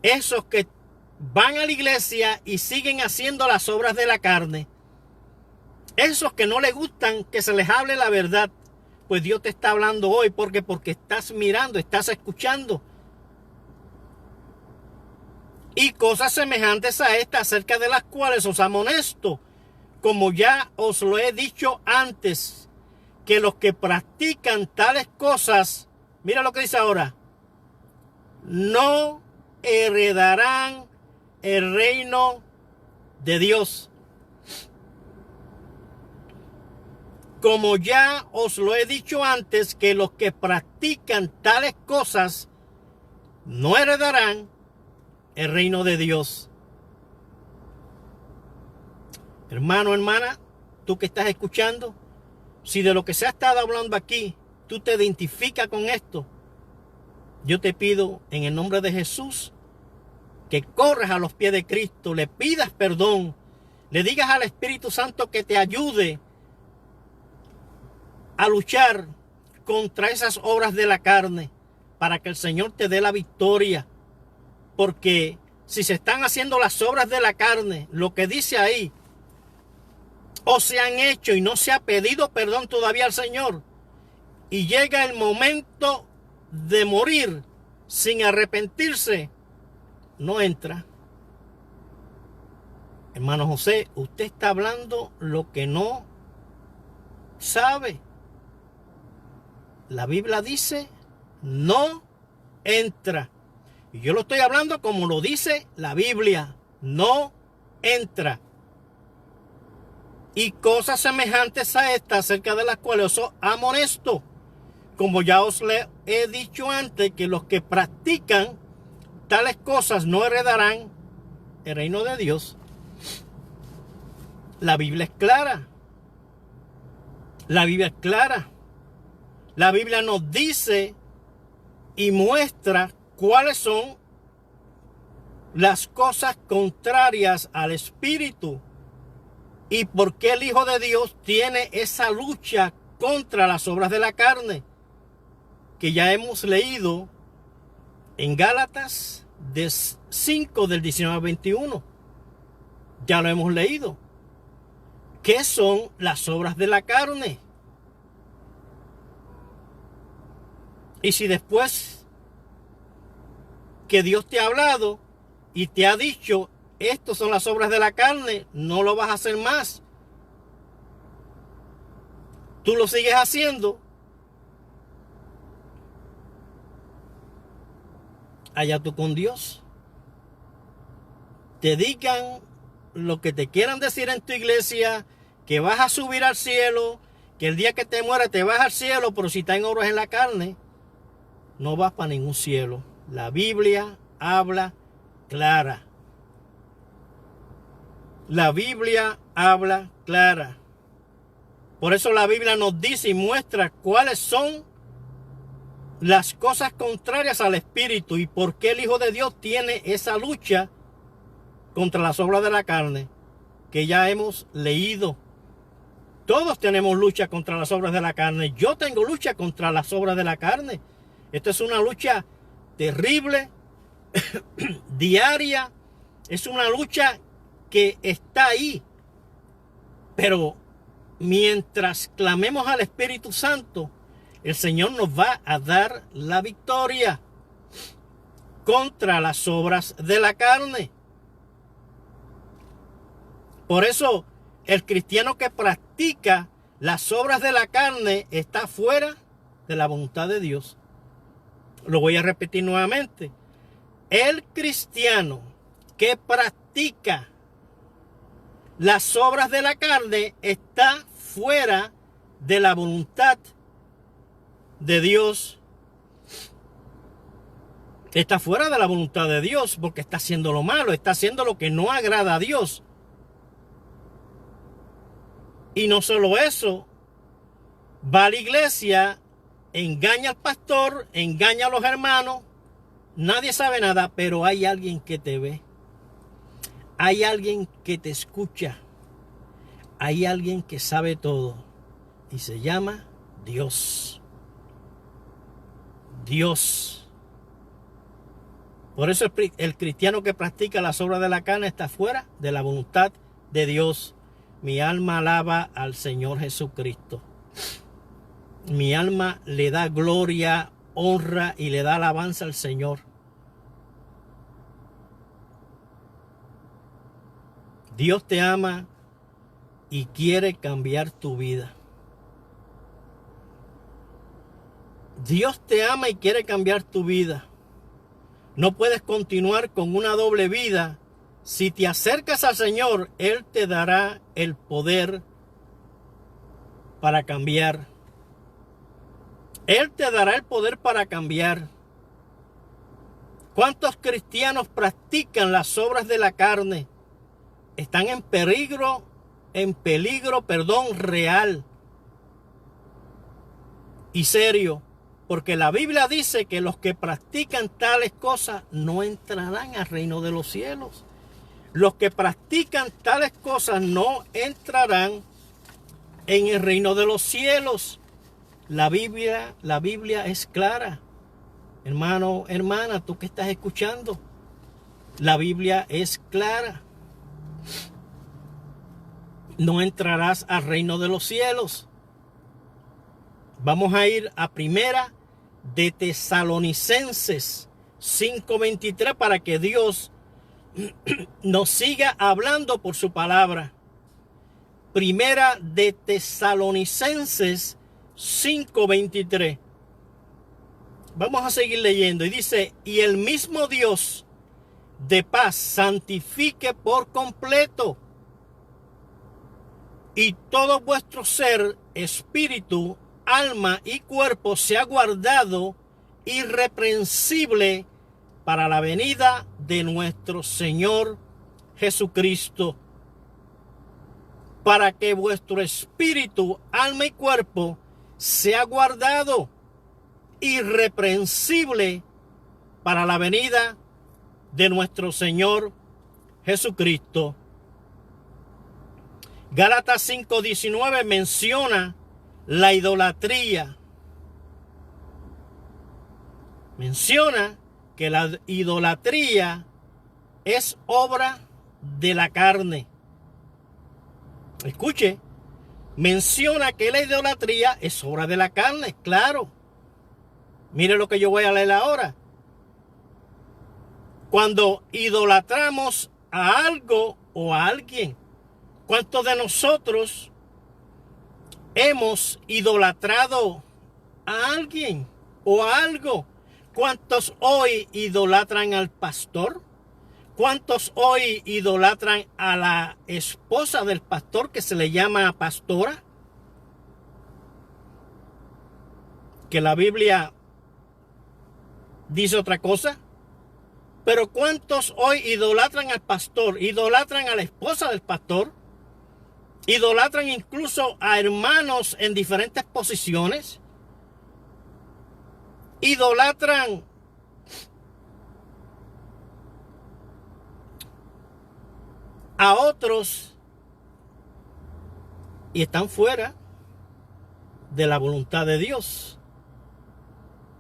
A: Esos que van a la iglesia y siguen haciendo las obras de la carne, esos que no les gustan que se les hable la verdad, pues Dios te está hablando hoy porque estás mirando, estás escuchando. Y cosas semejantes a estas, acerca de las cuales os amonesto, como ya os lo he dicho antes, que los que practican tales cosas, mira lo que dice ahora, no heredarán el reino de Dios. Como ya os lo he dicho antes, que los que practican tales cosas no heredarán el reino de Dios. Hermano, hermana, tú que estás escuchando, si de lo que se ha estado hablando aquí, tú te identificas con esto, yo te pido en el nombre de Jesús que corras a los pies de Cristo, le pidas perdón, le digas al Espíritu Santo que te ayude a luchar contra esas obras de la carne para que el Señor te dé la victoria. Porque si se están haciendo las obras de la carne, lo que dice ahí, o se han hecho y no se ha pedido perdón todavía al Señor, y llega el momento de morir sin arrepentirse, no entra. Hermano José, usted está hablando lo que no sabe. La Biblia dice, no entra. Y yo lo estoy hablando como lo dice la Biblia, no entra. Y cosas semejantes a estas, acerca de las cuales os amonesto, como ya os le he dicho antes, que los que practican tales cosas no heredarán el reino de Dios. La Biblia es clara. La Biblia es clara. La Biblia nos dice y muestra cuáles son las cosas contrarias al Espíritu y por qué el Hijo de Dios tiene esa lucha contra las obras de la carne, que ya hemos leído en Gálatas 5 del 19 al 21. Ya lo hemos leído. ¿Qué son las obras de la carne? Y si después que Dios te ha hablado y te ha dicho, estas son las obras de la carne, no lo vas a hacer más, tú lo sigues haciendo, allá tú con Dios. Te digan lo que te quieran decir en tu iglesia, que vas a subir al cielo, que el día que te mueras te vas al cielo, pero si estás en obras en la carne, no vas para ningún cielo. La Biblia habla clara. La Biblia habla clara. Por eso la Biblia nos dice y muestra cuáles son las cosas contrarias al Espíritu y por qué el Hijo de Dios tiene esa lucha contra las obras de la carne, que ya hemos leído. Todos tenemos lucha contra las obras de la carne. Yo tengo lucha contra las obras de la carne. Esto es una lucha terrible, diaria. Es una lucha que está ahí. Pero mientras clamemos al Espíritu Santo, el Señor nos va a dar la victoria contra las obras de la carne. Por eso, el cristiano que practica las obras de la carne está fuera de la voluntad de Dios. Lo voy a repetir nuevamente. El cristiano que practica las obras de la carne está fuera de la voluntad de Dios. Está fuera de la voluntad de Dios porque está haciendo lo malo, está haciendo lo que no agrada a Dios. Y no solo eso, va a la iglesia, engaña al pastor, engaña a los hermanos, nadie sabe nada, pero hay alguien que te ve. Hay alguien que te escucha. Hay alguien que sabe todo. Y se llama Dios. Dios. Por eso el cristiano que practica las obras de la carne está fuera de la voluntad de Dios. Mi alma alaba al Señor Jesucristo. Mi alma le da gloria, honra y le da alabanza al Señor. Dios te ama y quiere cambiar tu vida. Dios te ama y quiere cambiar tu vida. No puedes continuar con una doble vida. Si te acercas al Señor, Él te dará el poder para cambiar. Él te dará el poder para cambiar. ¿Cuántos cristianos practican las obras de la carne? Están en peligro real y serio. Porque la Biblia dice que los que practican tales cosas no entrarán al reino de los cielos. Los que practican tales cosas no entrarán en el reino de los cielos. La Biblia es clara. Hermano, hermana, tú que estás escuchando, la Biblia es clara. No entrarás al reino de los cielos. Vamos a ir a Primera de Tesalonicenses 5:23 para que Dios nos siga hablando por su palabra. Primera de Tesalonicenses 5:23. Vamos a seguir leyendo y dice: y el mismo Dios de paz santifique por completo y todo vuestro ser, espíritu, alma y cuerpo sea guardado irreprensible para la venida de nuestro Señor Jesucristo, para que vuestro espíritu, alma y cuerpo sea guardado irreprensible para la venida de nuestro Señor Jesucristo. Gálatas 5:19 menciona la idolatría. Menciona que la idolatría es obra de la carne. Escuche, menciona que la idolatría es obra de la carne, claro. Mire lo que yo voy a leer ahora. Cuando idolatramos a algo o a alguien, ¿cuántos de nosotros hemos idolatrado a alguien o a algo? ¿Cuántos hoy idolatran al pastor? ¿Cuántos hoy idolatran a la esposa del pastor que se le llama pastora? Que la Biblia dice otra cosa. Pero ¿cuántos hoy idolatran al pastor? Idolatran a la esposa del pastor. Idolatran incluso a hermanos en diferentes posiciones. Idolatran a otros y están fuera de la voluntad de Dios.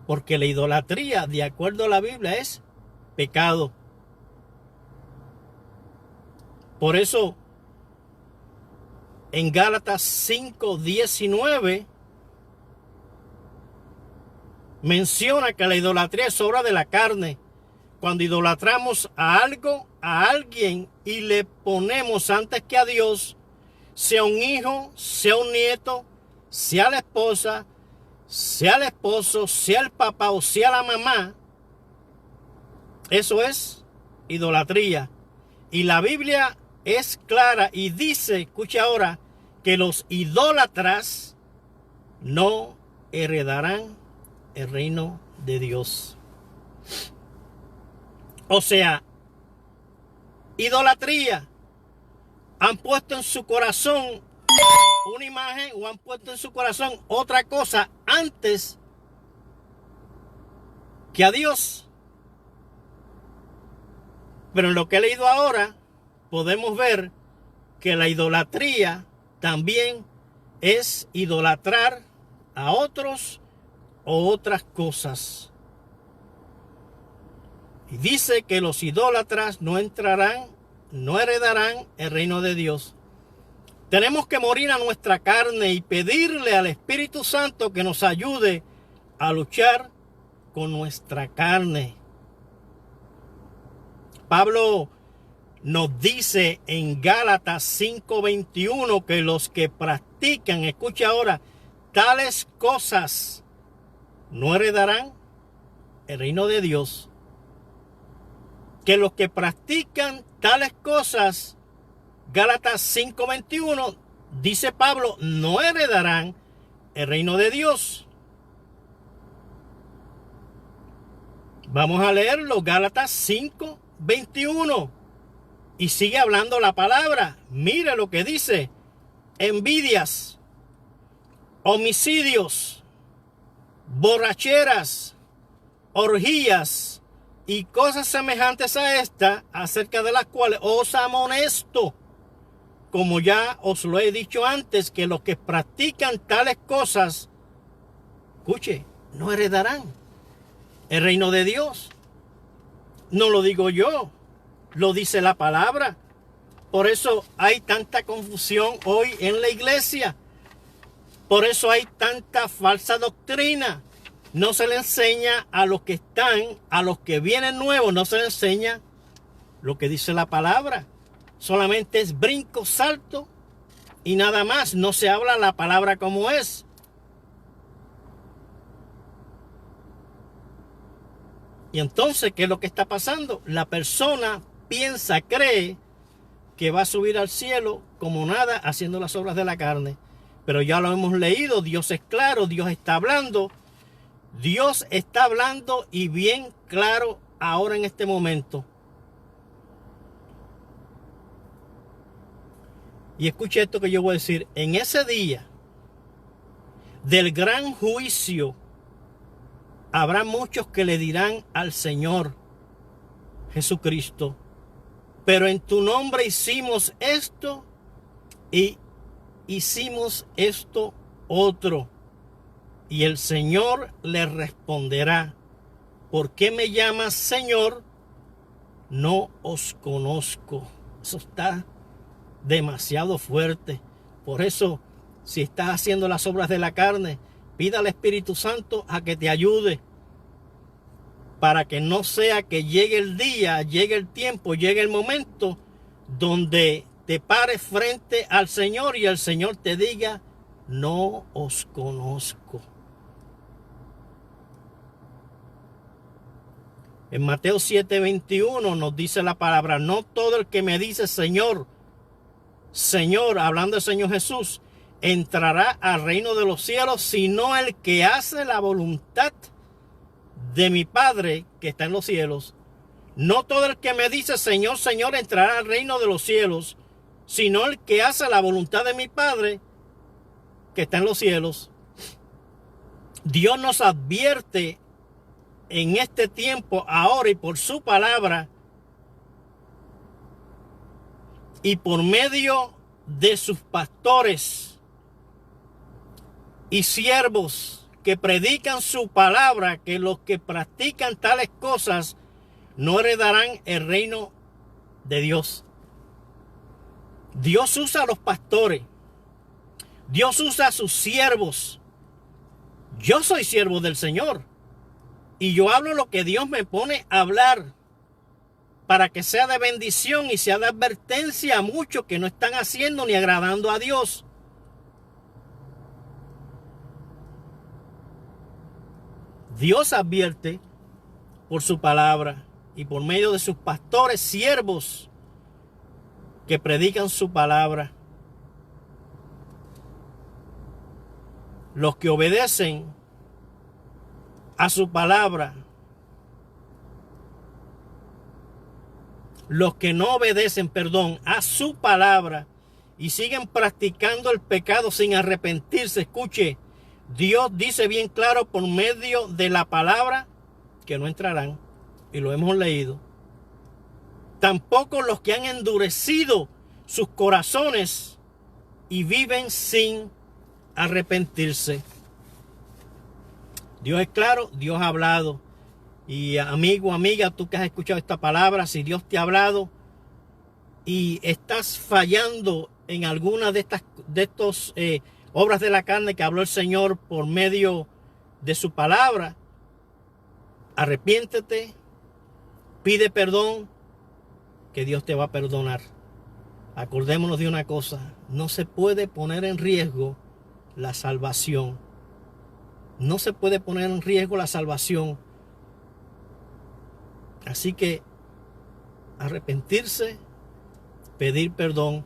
A: Porque la idolatría, de acuerdo a la Biblia, es pecado. Por eso, en Gálatas 5:19 menciona que la idolatría es obra de la carne. Cuando idolatramos a algo, a alguien, y le ponemos antes que a Dios, sea un hijo, sea un nieto, sea la esposa, sea el esposo, sea el papá o sea la mamá, eso es idolatría. Y la Biblia es clara y dice, escucha ahora, que los idólatras no heredarán el reino de Dios. O sea, idolatría. Han puesto en su corazón una imagen o han puesto en su corazón otra cosa antes que a Dios. Pero en lo que he leído ahora, podemos ver que la idolatría también es idolatrar a otros o otras cosas. Y dice que los idólatras no entrarán, no heredarán el reino de Dios. Tenemos que morir a nuestra carne y pedirle al Espíritu Santo que nos ayude a luchar con nuestra carne. Pablo nos dice en Gálatas 5:21 que los que practican, escucha ahora, tales cosas no heredarán el reino de Dios. Que los que practican tales cosas, Gálatas 5:21, dice Pablo, no heredarán el reino de Dios. Vamos a leerlo, Gálatas 5:21. Y sigue hablando la palabra. Mira lo que dice. Envidias, homicidios, borracheras, orgías y cosas semejantes a esta, acerca de las cuales os amonesto, como ya os lo he dicho antes, que los que practican tales cosas, escuche, no heredarán el reino de Dios. No lo digo yo, lo dice la palabra. Por eso hay tanta confusión hoy en la iglesia. Por eso hay tanta falsa doctrina. No se le enseña a los que están, a los que vienen nuevos, no se le enseña lo que dice la palabra. Solamente es brinco, salto y nada más. No se habla la palabra como es. Y entonces, ¿qué es lo que está pasando? La persona piensa, cree que va a subir al cielo como nada haciendo las obras de la carne. Pero ya lo hemos leído, Dios es claro, Dios está hablando. Dios está hablando y bien claro ahora en este momento. Y escuche esto que yo voy a decir. En ese día del gran juicio, habrá muchos que le dirán al Señor Jesucristo, pero en tu nombre hicimos esto y hicimos esto otro. Y el Señor le responderá, ¿por qué me llamas Señor? No os conozco. Eso está demasiado fuerte. Por eso, si estás haciendo las obras de la carne, pida al Espíritu Santo a que te ayude, para que no sea que llegue el día, llegue el tiempo, llegue el momento donde te pares frente al Señor y el Señor te diga: no os conozco. En Mateo 7:21 nos dice la palabra: no todo el que me dice Señor, Señor, hablando del Señor Jesús, entrará al reino de los cielos, sino el que hace la voluntad de mi Padre que está en los cielos. No todo el que me dice Señor, Señor, entrará al reino de los cielos, sino el que hace la voluntad de mi Padre que está en los cielos. Dios nos advierte en este tiempo, ahora, y por su palabra, y por medio de sus pastores y siervos que predican su palabra, que los que practican tales cosas no heredarán el reino de Dios. Dios usa a los pastores, Dios usa a sus siervos. Yo soy siervo del Señor y yo hablo lo que Dios me pone a hablar, para que sea de bendición y sea de advertencia a muchos que no están haciendo ni agradando a Dios. Dios advierte por su palabra y por medio de sus pastores, siervos que predican su palabra. Los que obedecen a su palabra, los que no obedecen, a su palabra y siguen practicando el pecado sin arrepentirse. Escuche, Dios dice bien claro por medio de la palabra que no entrarán, y lo hemos leído. Tampoco los que han endurecido sus corazones y viven sin arrepentirse. Dios es claro, Dios ha hablado. Y amigo, amiga, tú que has escuchado esta palabra, si Dios te ha hablado y estás fallando en alguna de estas obras de la carne que habló el Señor por medio de su palabra, arrepiéntete, pide perdón, que Dios te va a perdonar. Acordémonos de una cosa: no se puede poner en riesgo la salvación. No se puede poner en riesgo la salvación. Así que arrepentirse, pedir perdón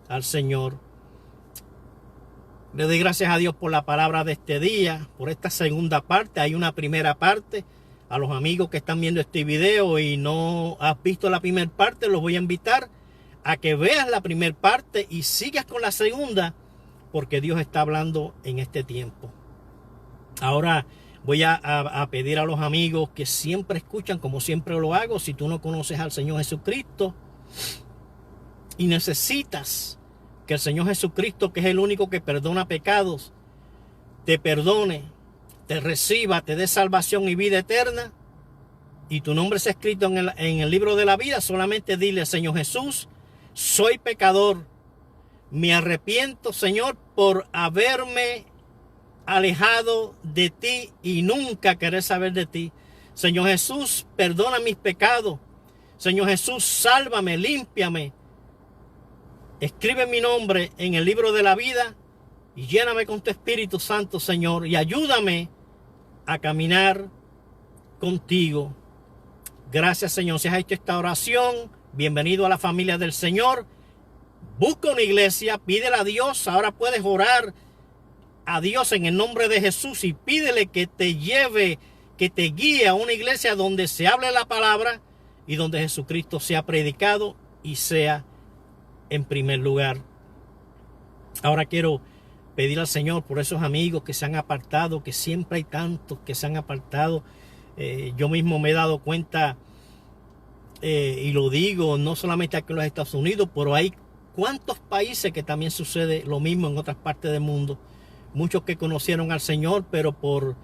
A: al Señor. Le doy gracias a Dios por la palabra de este día, por esta segunda parte. Hay una primera parte. A los amigos que están viendo este video y no has visto la primera parte, los voy a invitar a que veas la primera parte y sigas con la segunda, porque Dios está hablando en este tiempo. Ahora voy a pedir a los amigos que siempre escuchan, como siempre lo hago: si tú no conoces al Señor Jesucristo y necesitas que el Señor Jesucristo, que es el único que perdona pecados, te perdone, te reciba, te dé salvación y vida eterna, y tu nombre es escrito en el libro de la vida, solamente dile: Señor Jesús, soy pecador, me arrepiento, Señor, por haberme alejado de ti y nunca querer saber de ti. Señor Jesús, perdona mis pecados. Señor Jesús, sálvame, límpiame. Escribe mi nombre en el libro de la vida y lléname con tu Espíritu Santo, Señor, y ayúdame a caminar contigo. Gracias, Señor. Si has hecho esta oración, bienvenido a la familia del Señor. Busca una iglesia, pídele a Dios. Ahora puedes orar a Dios en el nombre de Jesús y pídele que te lleve, que te guíe a una iglesia donde se hable la palabra y donde Jesucristo sea predicado y sea en primer lugar. Ahora quiero pedir al Señor por esos amigos que se han apartado, que siempre hay tantos que se han apartado. Yo mismo me he dado cuenta, y lo digo no solamente aquí en los Estados Unidos, pero hay cuantos países que también sucede lo mismo en otras partes del mundo. Muchos que conocieron al Señor, pero por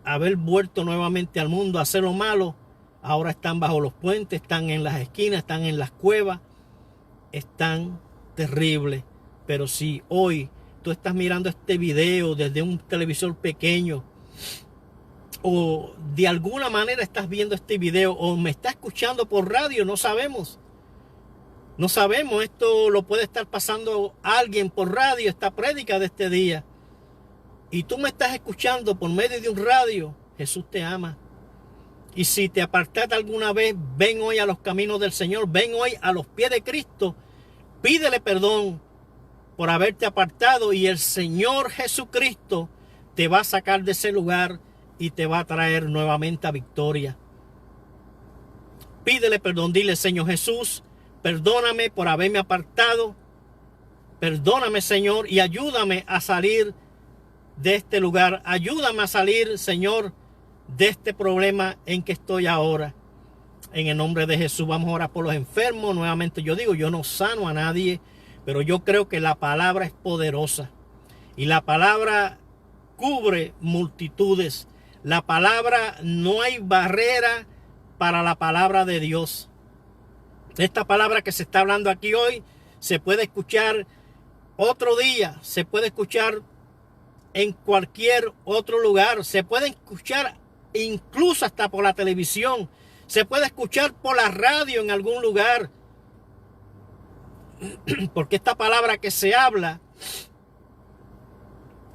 A: haber vuelto nuevamente al mundo a hacer lo malo, ahora están bajo los puentes, están en las esquinas, están en las cuevas, están terribles. Pero si hoy tú estás mirando este video desde un televisor pequeño, o de alguna manera estás viendo este video, o me estás escuchando por radio, no sabemos. No sabemos, esto lo puede estar pasando alguien por radio, esta prédica de este día. Y tú me estás escuchando por medio de un radio. Jesús te ama. Y si te apartaste alguna vez, ven hoy a los caminos del Señor. Ven hoy a los pies de Cristo. Pídele perdón por haberte apartado. Y el Señor Jesucristo te va a sacar de ese lugar y te va a traer nuevamente a victoria. Pídele perdón. Dile: Señor Jesús, perdóname por haberme apartado. Perdóname, Señor, y ayúdame a salir de este lugar. Ayúdame a salir, Señor, de este problema en que estoy ahora. En el nombre de Jesús vamos a orar por los enfermos. Nuevamente yo digo, yo no sano a nadie, pero yo creo que la palabra es poderosa. Y la palabra cubre multitudes. La palabra, no hay barrera para la palabra de Dios. Esta palabra que se está hablando aquí hoy se puede escuchar otro día, se puede escuchar en cualquier otro lugar, se puede escuchar incluso hasta por la televisión, se puede escuchar por la radio en algún lugar, porque esta palabra que se habla,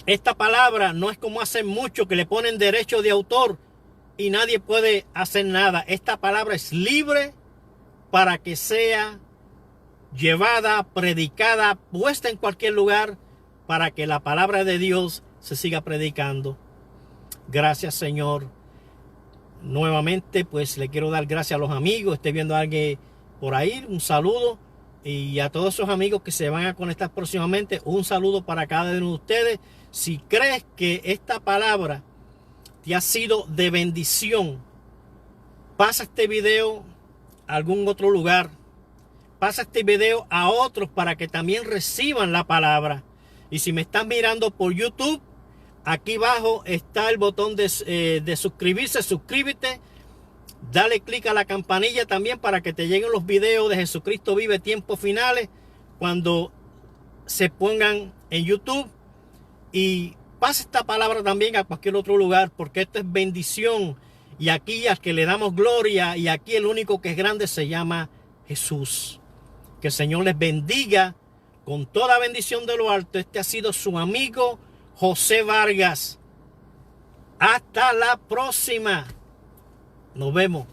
A: esta palabra no es como hacen muchos que le ponen derecho de autor y nadie puede hacer nada. Esta palabra es libre para que sea llevada, predicada, puesta en cualquier lugar, para que la palabra de Dios se siga predicando. Gracias, Señor. Nuevamente, pues le quiero dar gracias a los amigos. Estoy viendo a alguien por ahí, un saludo. Y a todos esos amigos que se van a conectar próximamente, un saludo para cada uno de ustedes. Si crees que esta palabra te ha sido de bendición, pasa este video a algún otro lugar. Pasa este video a otros para que también reciban la palabra. Y si me estás mirando por YouTube, aquí abajo está el botón de suscribirse. Suscríbete. Dale clic a la campanilla también para que te lleguen los videos de Jesucristo Vive Tiempos Finales cuando se pongan en YouTube. Y pasa esta palabra también a cualquier otro lugar, porque esto es bendición. Y aquí al que le damos gloria, y aquí el único que es grande se llama Jesús. Que el Señor les bendiga con toda bendición de lo alto. Este ha sido su amigo José Vargas. Hasta la próxima. Nos vemos.